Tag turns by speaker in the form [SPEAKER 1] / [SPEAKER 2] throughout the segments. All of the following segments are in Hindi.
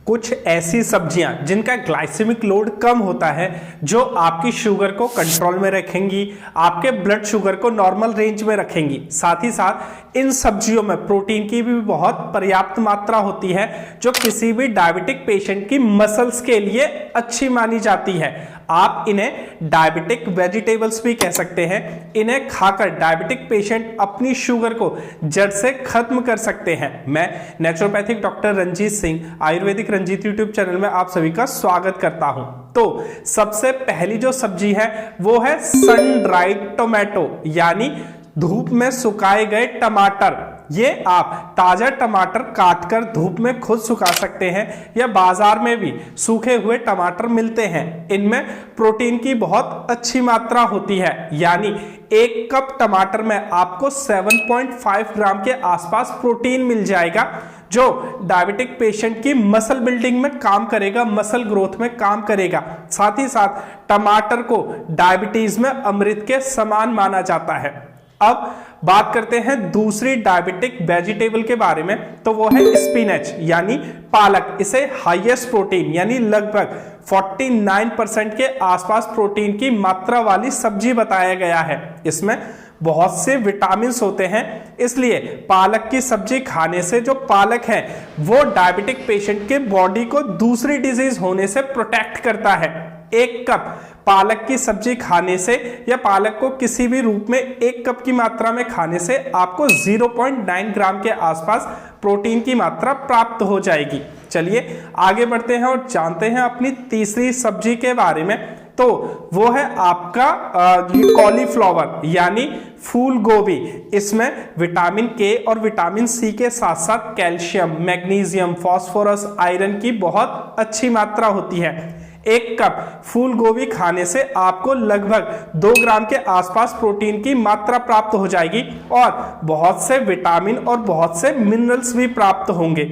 [SPEAKER 1] कुछ ऐसी सब्जियां जिनका ग्लाइसेमिक लोड कम होता है, जो आपकी शुगर को कंट्रोल में रखेंगी, आपके ब्लड शुगर को नॉर्मल रेंज में रखेंगी। साथ ही साथ इन सब्जियों में प्रोटीन की भी बहुत पर्याप्त मात्रा होती है, जो किसी भी डायबिटिक पेशेंट की मसल्स के लिए अच्छी मानी जाती है। आप इन्हें डायबिटिक वेजिटेबल्स भी कह सकते हैं। इन्हें खाकर डायबिटिक पेशेंट अपनी शुगर को जड़ से खत्म कर सकते हैं। मैं naturopathic doctor Ranjeet Singh, Ayurvedic Ranjeet YouTube channel में आप सभी का स्वागत करता हूं। तो सबसे पहली जो सब्जी है वो है सन ड्राइड टोमेटो, यानी धूप में सुखाए गए टमाटर। ये आप ताजा टमाटर काटकर धूप में खुद सुखा सकते हैं, या बाजार में भी सूखे हुए टमाटर मिलते हैं। इनमें प्रोटीन की बहुत अच्छी मात्रा होती है, यानी 1 कप टमाटर में आपको 7.5 ग्राम के आसपास प्रोटीन मिल जाएगा, जो डायबिटिक पेशेंट की मसल बिल्डिंग में काम करेगा, मसल ग्रोथ में काम करेगा। साथ ही साथ टमाटर को डायबिटीज में अमृत के समान माना जाता है। अब बात करते हैं दूसरी डायबिटिक वेजिटेबल के बारे में, तो वो है स्पिनच यानी पालक। इसे हाईएस्ट प्रोटीन यानी लगभग 49% के आसपास प्रोटीन की मात्रा वाली सब्जी बताया गया है। इसमें बहुत से विटामिन होते हैं, इसलिए पालक की सब्जी खाने से जो पालक है वो डायबिटिक पेशेंट के बॉडी को दूसरी डिजीज होने से प्रोटेक्ट करता है। 1 कप पालक की सब्जी खाने से, या पालक को किसी भी रूप में 1 कप की मात्रा में खाने से आपको 0.9 ग्राम के आसपास प्रोटीन की मात्रा प्राप्त हो जाएगी। चलिए आगे बढ़ते हैं और जानते हैं अपनी तीसरी सब्जी के बारे में। तो वो है आपका कॉलीफ्लावर यानी फूल गोभी। इसमें विटामिन के और विटामिन सी के साथ साथ कैल्शियम, मैग्नीशियम, फास्फोरस, आयरन की बहुत अच्छी मात्रा होती है। 1 कप फूल गोभी खाने से आपको लगभग 2 ग्राम के आसपास प्रोटीन की मात्रा प्राप्त हो जाएगी, और बहुत से विटामिन और बहुत से मिनरल्स भी प्राप्त होंगे।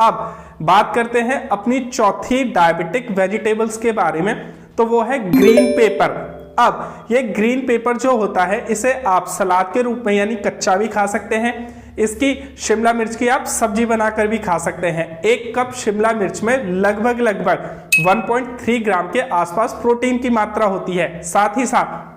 [SPEAKER 1] अब बात करते हैं अपनी चौथी डायबिटिक वेजिटेबल्स के बारे में, तो वो है ग्रीन पेपर। अब ये ग्रीन पेपर जो होता है, इसे आप सलाद के रूप में यानी कच्चा भी खा सकते हैं। इसकी शिमला मिर्च की आप सब्जी बनाकर भी खा सकते हैं। 1 कप शिमला मिर्च में लगभग 1.3 ग्राम के आसपास प्रोटीन की मात्रा होती है। साथ ही साथ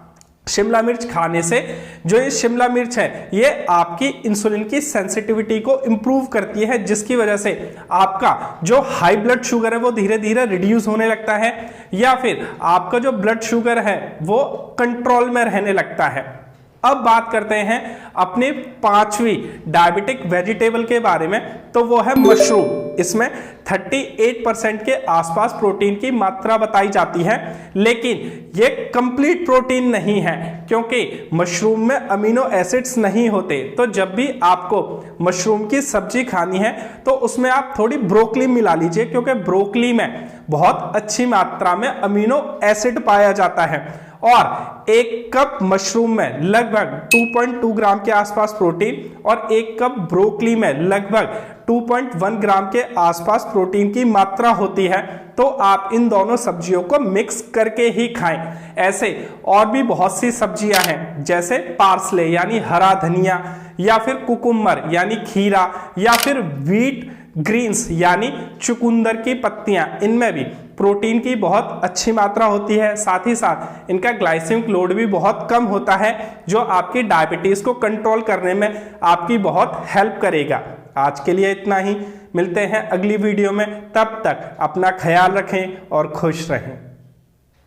[SPEAKER 1] शिमला मिर्च खाने से जो ये शिमला मिर्च है, ये आपकी इंसुलिन की सेंसिटिविटी को इंप्रूव करती है, जिसकी वजह से आपका जो हाई ब्लड शुगर है वो धीरे धीरे रिड्यूस होने लगता है, या फिर आपका जो ब्लड शुगर है वो कंट्रोल में रहने लगता है। अब बात करते हैं अपनी 5वीं डायबिटिक वेजिटेबल के बारे में, तो वो है मशरूम। इसमें 38% के आसपास प्रोटीन की मात्रा बताई जाती है, लेकिन ये कंप्लीट प्रोटीन नहीं है, क्योंकि मशरूम में अमीनो एसिड्स नहीं होते। तो जब भी आपको मशरूम की सब्जी खानी है तो उसमें आप थोड़ी ब्रोकली मिला लीजिए, क्योंकि ब्रोकली में बहुत अच्छी मात्रा में अमीनो एसिड पाया जाता है। और 1 कप मशरूम में लगभग 2.2 ग्राम के आसपास प्रोटीन, और 1 कप ब्रोकली में लगभग 2.1 ग्राम के आसपास प्रोटीन की मात्रा होती है। तो आप इन दोनों सब्जियों को मिक्स करके ही खाएं। ऐसे और भी बहुत सी सब्जियां हैं, जैसे पार्सले यानी हरा धनिया, या फिर कुकुम्बर यानी खीरा, या फिर व्हीट ग्रीन्स यानी चुकंदर की पत्तियां। इनमें भी प्रोटीन की बहुत अच्छी मात्रा होती है। साथ ही साथ इनका ग्लाइसेमिक लोड भी बहुत कम होता है, जो आपकी डायबिटीज को कंट्रोल करने में आपकी बहुत हेल्प करेगा। आज के लिए इतना ही, मिलते हैं अगली वीडियो में। तब तक अपना ख्याल रखें और खुश रहें।